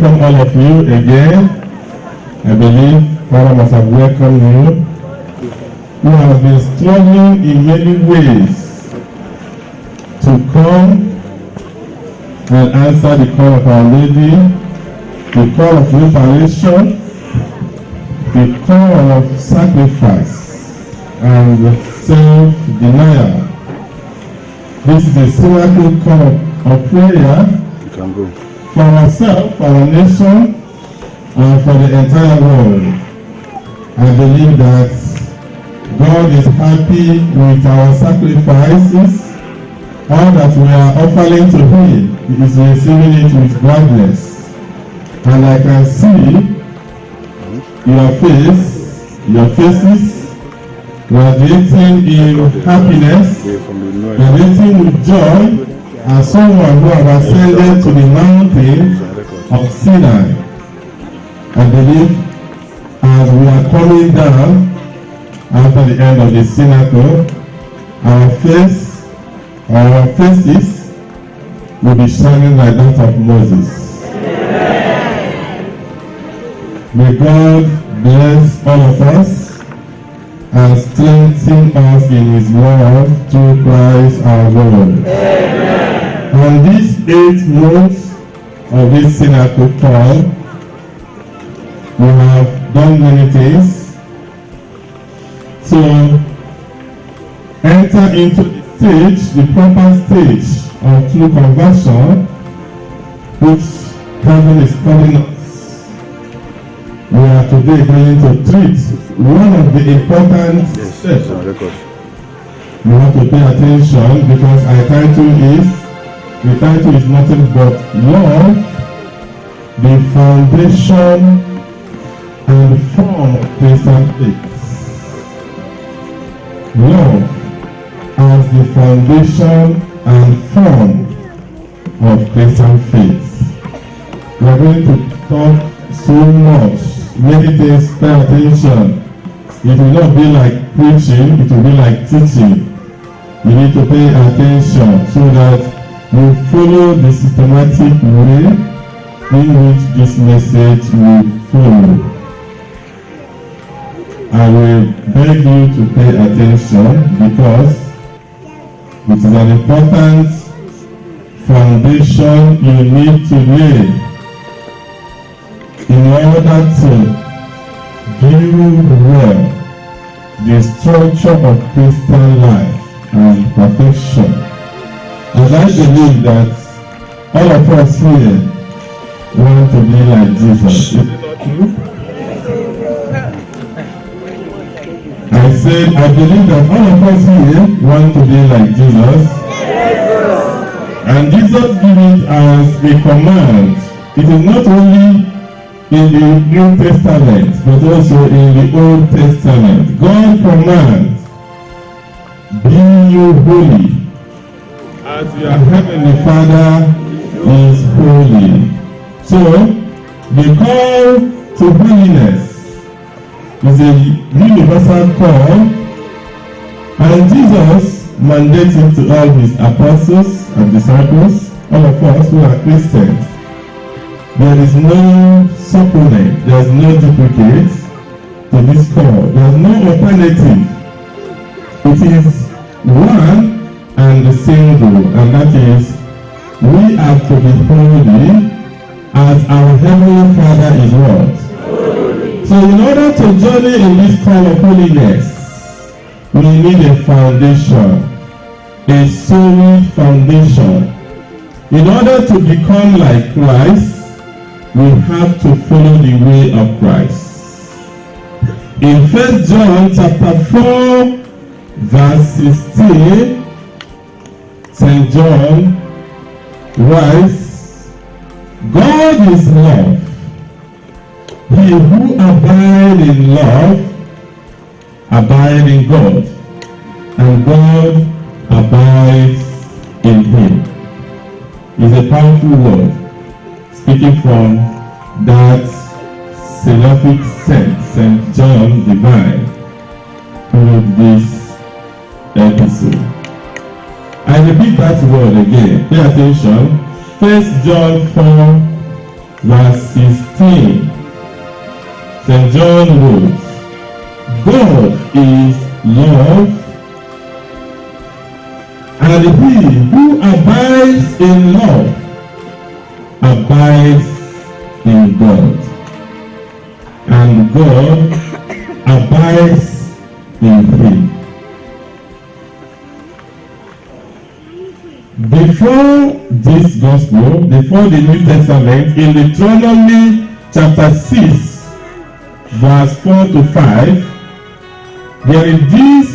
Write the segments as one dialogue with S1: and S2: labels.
S1: welcome all of you again. I believe Father must have welcomed you. We have been struggling in many ways to come and answer the call of Our Lady, the call of reparation, the call of sacrifice and self-denial. This is a Cenacle call of prayer for ourselves, for our nation, and for the entire world. I believe that God is happy with our sacrifices. All that we are offering to Him, He is receiving it with gladness. And I can see your faces radiating in happiness, radiating with joy, as someone who has ascended to the mountain of Sinai. I believe as we are coming down after the end of the Cenacle, our faces will be shining like that of Moses. May God bless all of us and strengthen us in His love through Christ our Lord. On these 8 months of this Cenacle call, we have done many things to enter into the proper stage of true conversion, which heaven is calling us. We are today going to treat one of the important steps. You have to pay attention because the title is nothing but love, the foundation and form of Christian faith. Love as the foundation and form of Christian faith. We are going to talk so much, many things, pay attention. It will not be like preaching, it will be like teaching. You need to pay attention so that you follow the systematic way in which this message will follow. I will beg you to pay attention because it is an important foundation you need to lay in order to build well the structure of Christian life and perfection. And I believe that all of us here want to be like Jesus. Is it not true? I said, I believe that all of us here want to be like Jesus. And Jesus gave it as a command. It is not only in the New Testament, but also in the Old Testament. God commands, be you holy, as your heavenly Father is holy. So, the call to holiness is a universal call, and Jesus mandated to all His apostles and disciples, all of us who are Christians. There is no supplement, there is no duplicate to this call. There is no alternative. It is one and the single, and that is, we have to be holy as our Heavenly Father is what? So in order to journey in this call of holiness, we need a foundation, a solid foundation. In order to become like Christ, we have to follow the way of Christ. In 1 John chapter 4, verse 16, St. John writes, God is love. He who abides in love abides in God, and God abides in him. It's a powerful word, speaking from that seraphic saint, St. John Divine, who wrote this episode. I repeat that word again. Pay attention. 1 John 4, verse 16. St. John wrote, God is love, and he who abides in love abides in God, and God abides in him. Before this gospel, before the New Testament, in Deuteronomy chapter 6, verse 4 to 5, there is this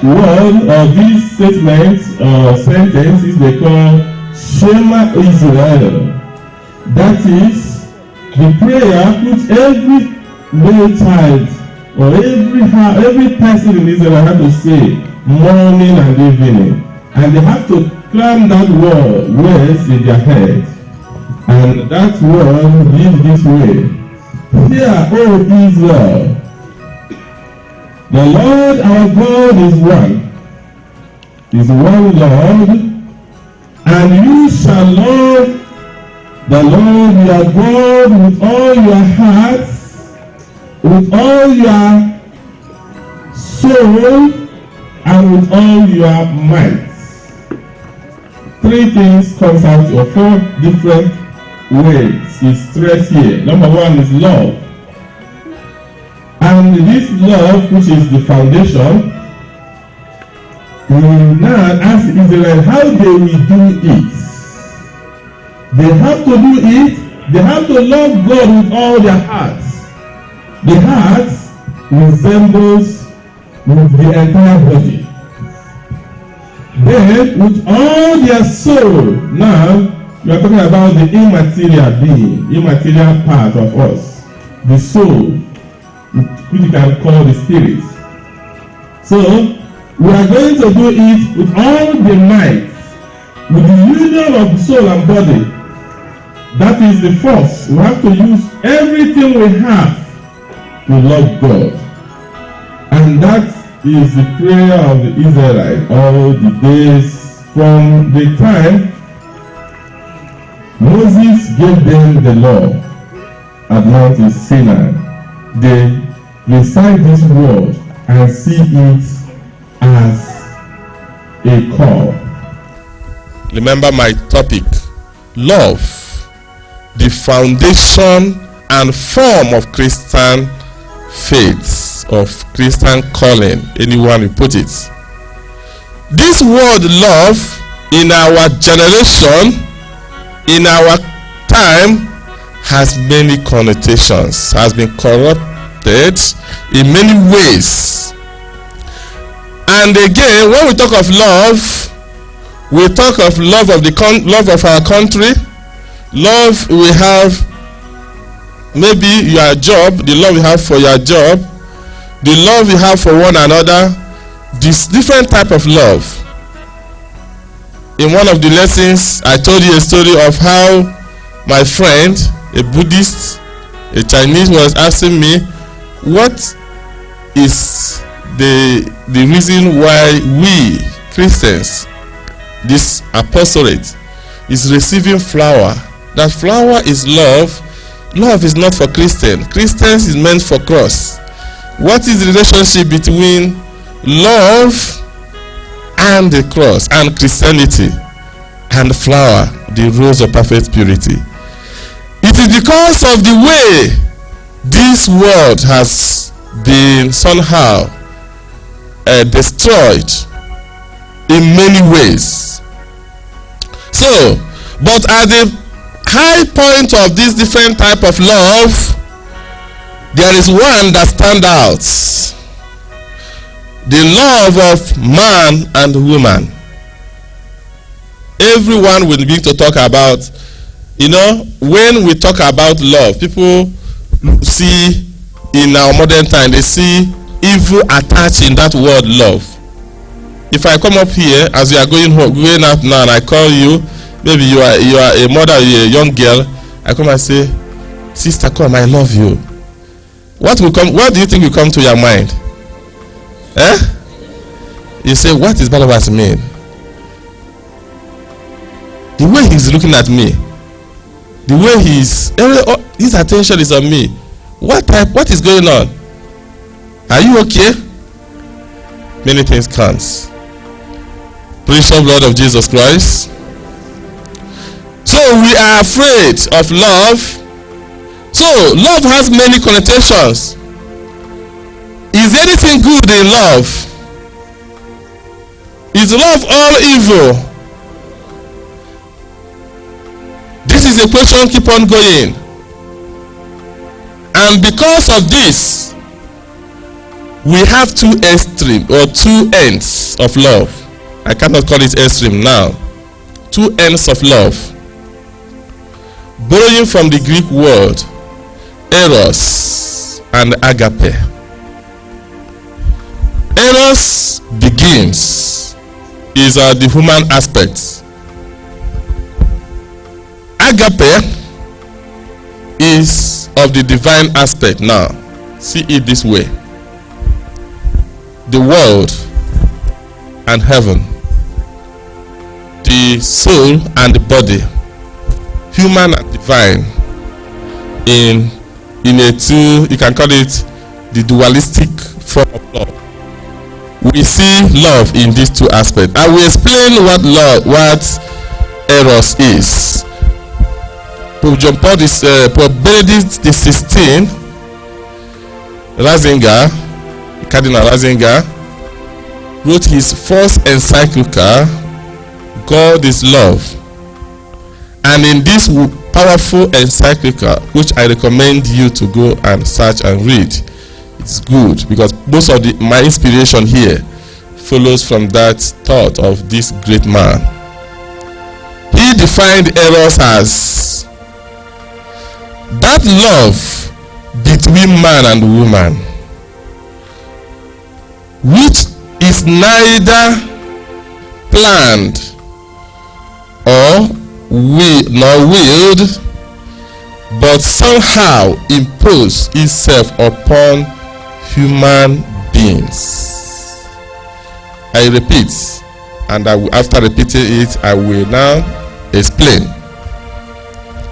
S1: word or this statement or sentences they call Shema Israel. That is the prayer which every male child or every person in Israel had to say morning and evening. And they have to cram that word words in their head. And that word reads this way. Hear, O Israel, the Lord our God is one Lord, and you shall love the Lord your God with all your hearts, with all your soul, and with all your might. Three things comes out, or four different ways is stressed here. Number one is love. And this love, which is the foundation, we now ask Israel how they will do it. They have to do it. They have to love God with all their hearts. The heart resembles with the entire body. Then, with all their soul, now we are talking about the immaterial being, immaterial part of us, the soul, which you can call the spirit. So, we are going to do it with all the might, with the union of soul and body. That is the force. We have to use everything we have to love God. And that is the prayer of the Israelites all the days from the time Moses gave them the law at Mount Sinai. They recite this word and see it as a call.
S2: Remember my topic, love, the foundation and form of Christian faith, of Christian calling, anyone will put it. This word love in our generation, in our time, has many connotations, has been corrupted in many ways. And again, when we talk of love, we talk of love of love of our country, love we have, maybe your job, the love you have for your job, the love you have for one another, this different type of love. In one of the lessons, I told you a story of how my friend, a Buddhist, a Chinese, was asking me, what is the reason why we Christians, this apostolate, is receiving flower? That flower is love. Love is not for Christians. Christians is meant for cross. What is the relationship between love and the cross and Christianity and flower, the rose of perfect purity? It is because of the way this world has been somehow destroyed in many ways. So, but at the high point of this different type of love, there is one that stands out. The love of man and woman. Everyone will begin to talk about, when we talk about love, people see in our modern time, they see evil attached in that word love. If I come up here as you are going out now and I call you, maybe you are a mother, you're a young girl, I come and say, sister, come, I love you. What do you think will come to your mind? You say, what does Barnabas mean? The way he's looking at me, The way his attention is on me. What is going on? Are you okay? Many things can't. Precious blood of Jesus Christ. So we are afraid of love. So love has many connotations. Is anything good in love? Is love all evil? This is a question keep on going. And because of this, we have two extremes or two ends of love. I cannot call it extreme now. Two ends of love. Borrowing from the Greek word eros and agape. Eros begins is the human aspect. Agape is of the divine aspect. Now, see it this way. The world and heaven, the soul and the body, human and divine, in a two, you can call it the dualistic form of love. We see love in these two aspects. I will explain what eros is. Pope John Paul Pope Benedict XVI Ratzinger, Cardinal Ratzinger, wrote his first encyclical, God is Love. And in this powerful encyclical, which I recommend you to go and search and read, it's good because most of my inspiration here follows from that thought of this great man. He defined eros as that love between man and woman, which is neither planned or nor willed, but somehow imposed itself upon human beings. I repeat, and after repeating it, I will now explain.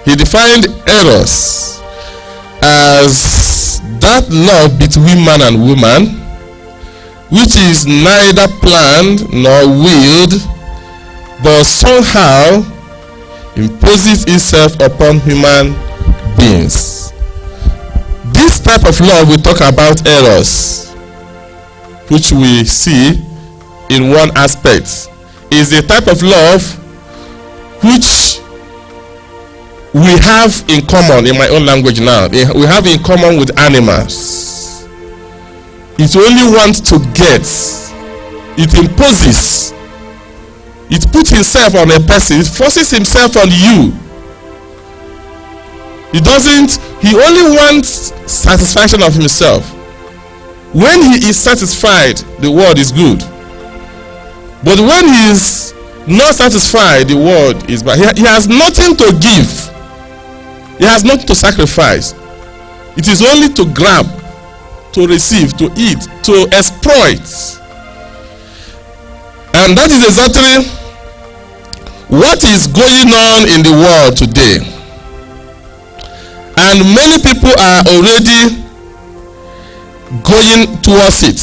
S2: He defined eros as that love between man and woman, which is neither planned nor willed, but somehow imposes itself upon human beings. This type of love we talk about eros, which we see in one aspect, is a type of love which we have in common, in my own language now, we have in common with animals. It only wants to get, it imposes, it puts himself on a person, it forces himself on you. He only wants satisfaction of himself. When he is satisfied, the world is good. But when he is not satisfied, the world is bad. He has nothing to give. He has nothing to sacrifice. It is only to grab, to receive, to eat, to exploit. And that is exactly what is going on in the world today. And many people are already going towards it.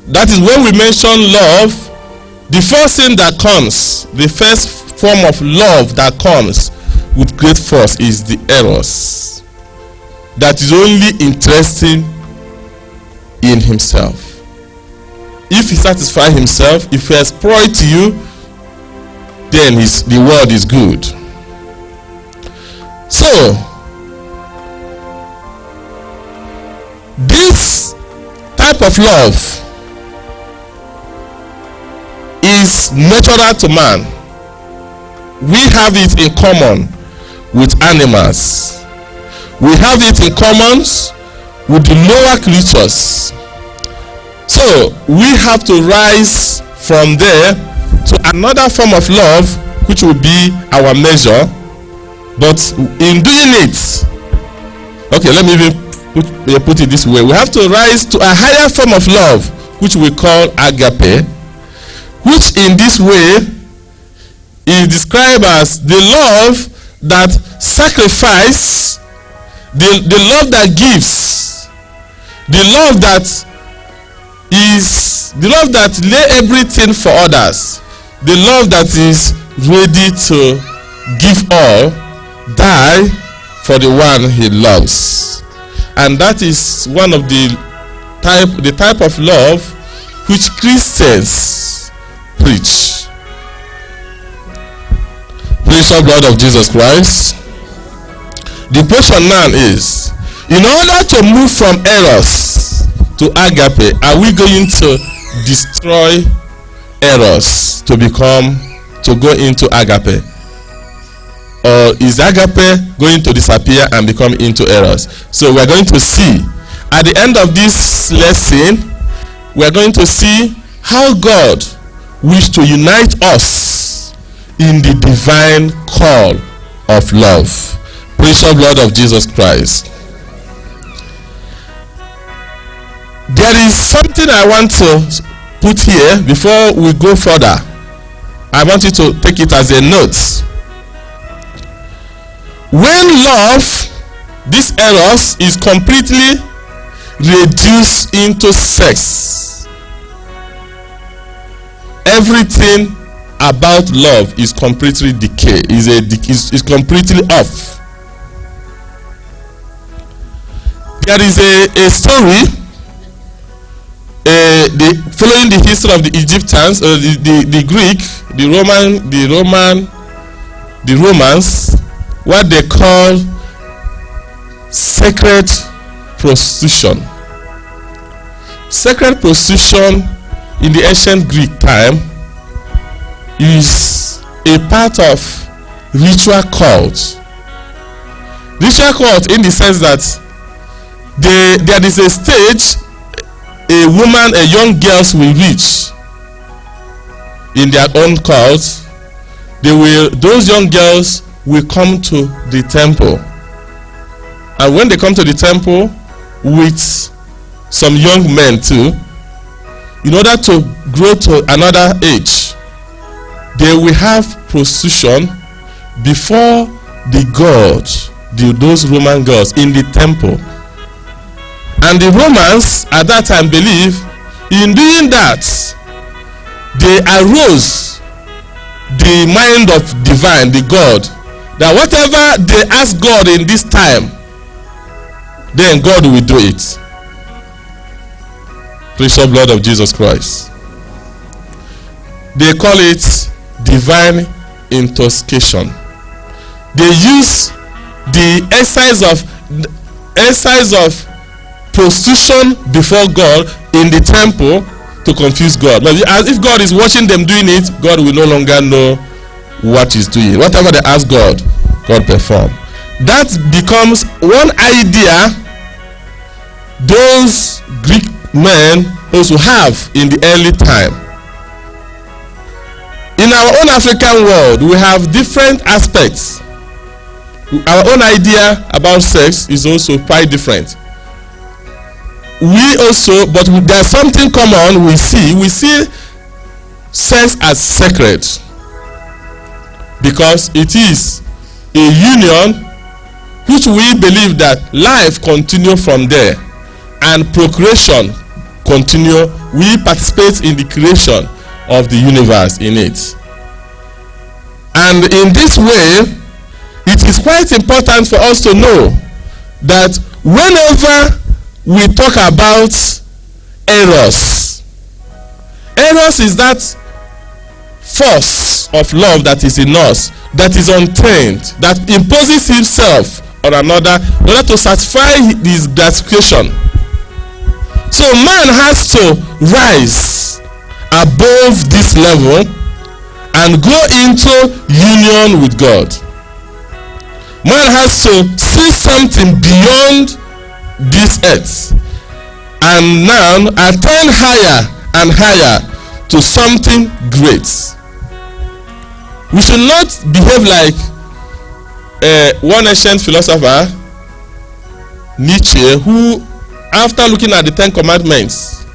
S2: That is when we mention love, the first thing that comes, the first form of love that comes with great force is the eros. That is only interested in himself. If he satisfies himself, if he exploits you, then the world is good. So, this type of love is natural to man. We have it in common with animals. We have it in common with the lower creatures. So we have to rise from there to another form of love, which will be our measure. But in doing it, okay, let me even put it this way. We have to rise to a higher form of love, which we call agape, which in this way is described as the love that sacrifices, the love that gives, the love that lay everything for others, the love that is ready to give all, die for the one he loves. And that is one of the type of love which Christians preach. Precious blood of Jesus Christ. The question now is, in order to move from eros to agape, are we going to destroy eros to go into agape? Or is agape going to disappear and become into eros? So we're going to see, at the end of this lesson, we're going to see how God wished to unite us in the divine call of love. Precious blood of Jesus Christ. There is something I want to put here before we go further. I want you to take it as a note. When love, this eros, is completely reduced into sex, everything about love is completely decay, is completely off. There is a story following the history of the Egyptians, the Greek, the Romans, what they call sacred prostitution. Sacred prostitution in the ancient Greek time is a part of ritual cult. Ritual cult in the sense that there is a stage young girls will reach in their own cult. Those young girls will come to the temple, and when they come to the temple with some young men too, in order to grow to another age, they will have prostitution before those Roman gods in the temple. And the Romans at that time believe in doing that, they arose the mind of divine, the God, that whatever they ask God in this time, then God will do it. Precious blood of Jesus Christ. They call it divine intoxication. They use the exercise of prostitution before God in the temple to confuse God. But as if God is watching them doing it, God will no longer know what he's doing. Whatever they ask God, God perform. That becomes one idea those Greek men also have in the early time. In our own African world, we have different aspects. Our own idea about sex is also quite different. But there's something common we see sex as sacred, because it is a union which we believe that life continue from there and procreation continue. We participate in the creation of the universe in it. And in this way, it is quite important for us to know that whenever we talk about eros is that force of love that is in us, that is untamed, that imposes himself on another in order to satisfy his gratification. So man has to rise above this level and go into union with God. Man has to see something beyond this earth and now attain higher and higher to something great. We should not behave like one ancient philosopher, Nietzsche, who, after looking at the 10 commandments,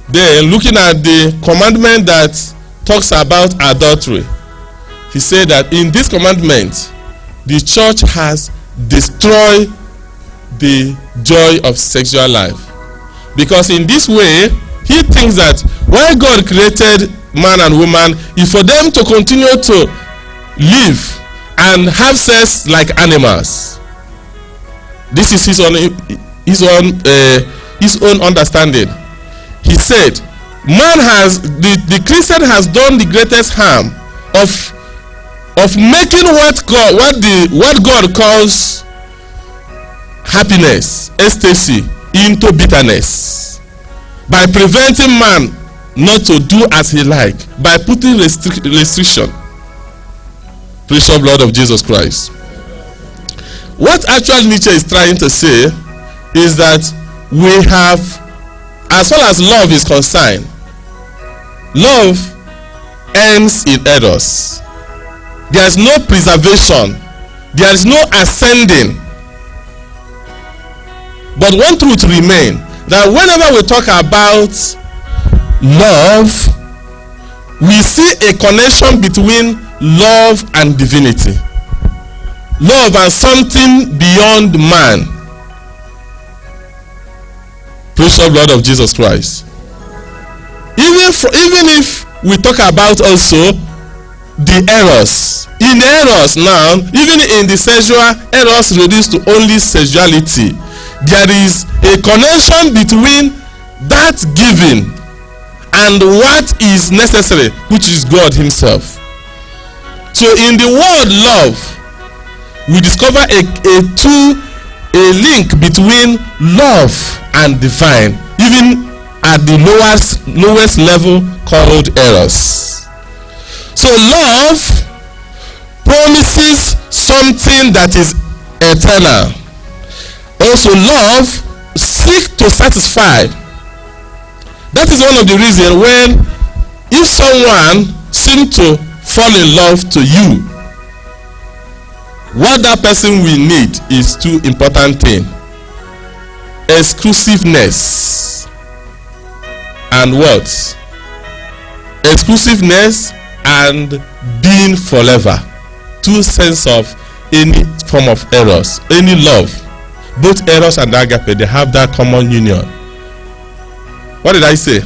S2: then looking at the commandment that talks about adultery, he said that in this commandment, the church has destroyed the joy of sexual life. Because in this way, he thinks that why God created man and woman is for them to continue to live and have sex like animals. This is his own understanding. He said, the Christian has done the greatest harm of making what God calls happiness, ecstasy, into bitterness, by preventing man not to do as he like, by putting restriction. Precious blood of Jesus Christ. What actual Nietzsche is trying to say is that we have, as far as love is concerned, love ends in eros. There is no preservation. There is no ascending. But one truth remains, that whenever we talk about love, we see a connection between love and divinity. Love and something beyond man. Precious blood of Jesus Christ. Even if we talk about also the eros. In eros now, even in the sexual, eros reduced to only sexuality. There is a connection between that giving and what is necessary, which is God himself. So in the word love, we discover a link between love and divine, even at the lowest level called eros. So love promises something that is eternal. Also, love seeks to satisfy. That is one of the reasons when if someone seems to fall in love to you, what that person will need is two important things: exclusiveness and what? Exclusiveness and being forever. Two sense of any form of eros, any love. Both eros and agape, they have that common union. What did I say?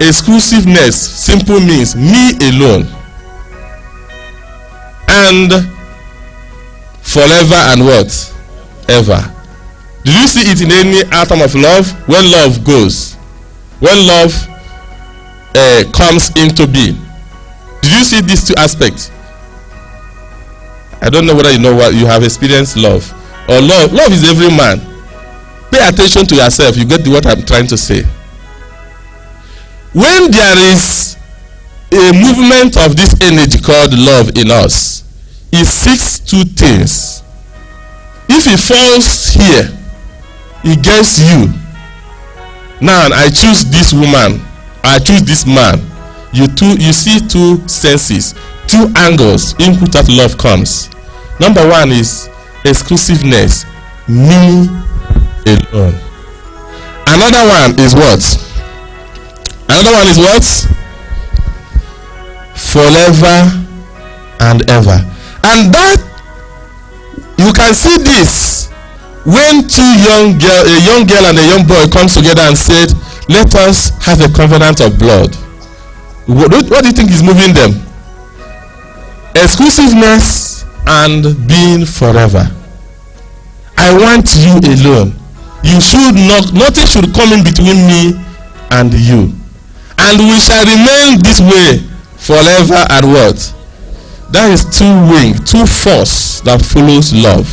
S2: Exclusiveness simple means me alone, and forever and what? Ever. Did you see it in any atom of love? When love goes, when love comes into being, did you see these two aspects? I don't know whether you know what you have experienced love or love. Love is every man. Pay attention to yourself. You get what I'm trying to say. When there is a movement of this energy called love in us, it seeks two things. If it falls here, it gets you. Now I choose this woman, I choose this man. You see two senses, two angles in which that love comes. Number one is exclusiveness, me alone. Another one is what? Another one is what? Forever and ever. And that, you can see this when a young girl and a young boy comes together and said, let us have a covenant of blood. What do you think is moving them? Exclusiveness and being forever. I want you alone. You should not, nothing should come in between me and you. And we shall remain this way forever and what? That is two force that follows love.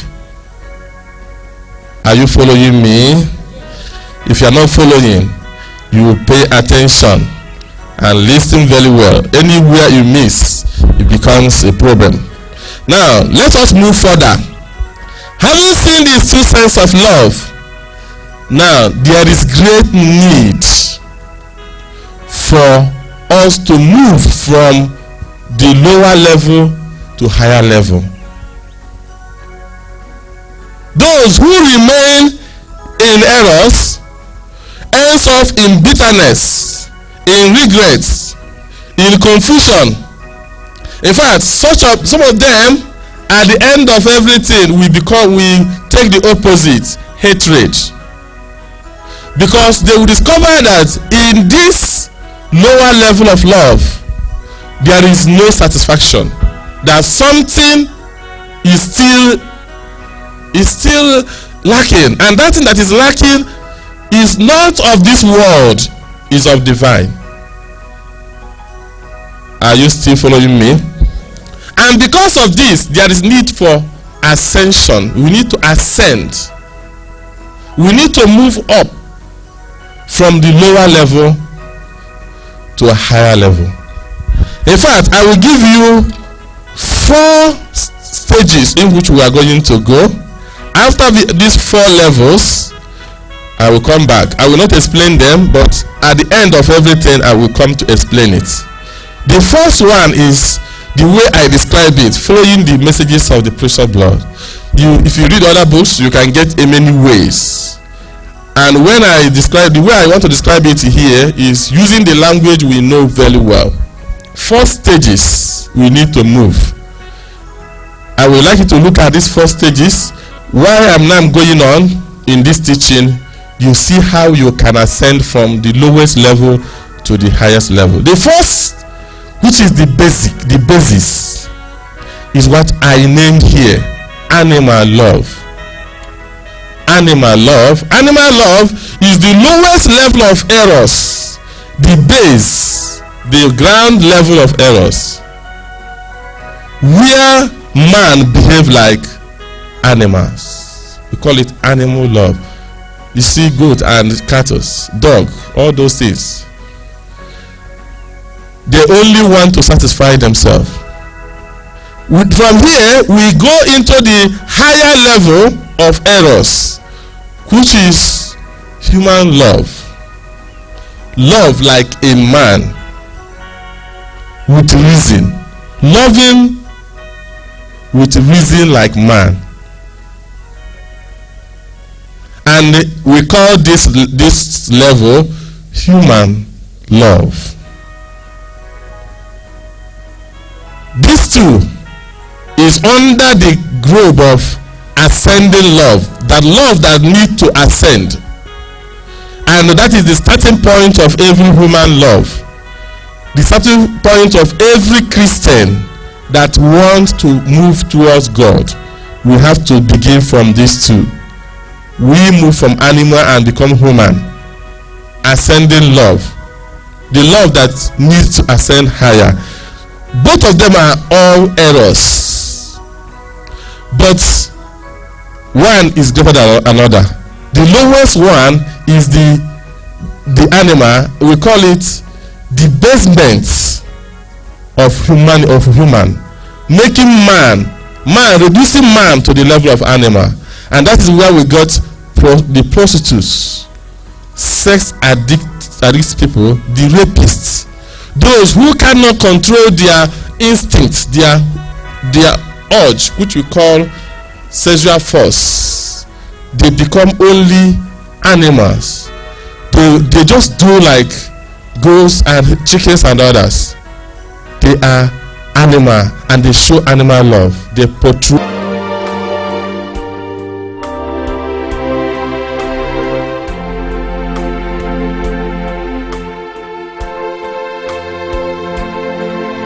S2: Are you following me? If you are not following, you will pay attention and listen very well. Anywhere you miss, it becomes a problem. Now, let us move further. Having seen these two senses of love, now there is great need for us to move from the lower level to higher level. Those who remain in eros ends up in bitterness, in regrets, in confusion, In fact, some of them, at the end of everything, we take the opposite, hatred. Because they will discover that in this lower level of love, there is no satisfaction. That something is still lacking, and that thing that is lacking is not of this world, is of divine. Are you still following me? And because of this, there is need for ascension. We need to ascend. We need to move up from the lower level to a higher level. In fact, I will give you 4 stages in which we are going to go. After these 4 levels, I will come back. I will not explain them, but at the end of everything, I will come to explain it. The first one is the way I describe it, following the messages of the precious blood. If you read other books, you can get in many ways. And when I describe, the way I want to describe it here is using the language we know very well. 4 stages we need to move. I would like you to look at these 4 stages. While I'm now going on in this teaching, you see how you can ascend from the lowest level to the highest level. The first, which is the basis, is what I named here, animal love. Animal love is the lowest level of eros, the base, the ground level of eros, where man behave like animals. We call it animal love. You see goat and cattle, dog, all those things, they only want to satisfy themselves. From here, we go into the higher level of eros, which is human love. Love like a man with reason. Loving with reason like man. And we call this level human love. This too is under the globe of ascending love, that love that needs to ascend. And that is the starting point of every human love. The starting point of every Christian that wants to move towards God. We have to begin from these two. We move from animal and become human. Ascending love. The love that needs to ascend higher. Both of them are all eros. But one is greater than another. The lowest one is the animal. We call it the basement of human, making reducing man to the level of animal. And that is where we got the prostitutes, sex addict people, the rapists, those who cannot control their instincts, their urge, which we call sexual force. They become only animals. They just do like goats and chickens and others. They are animal and they show animal love. They portray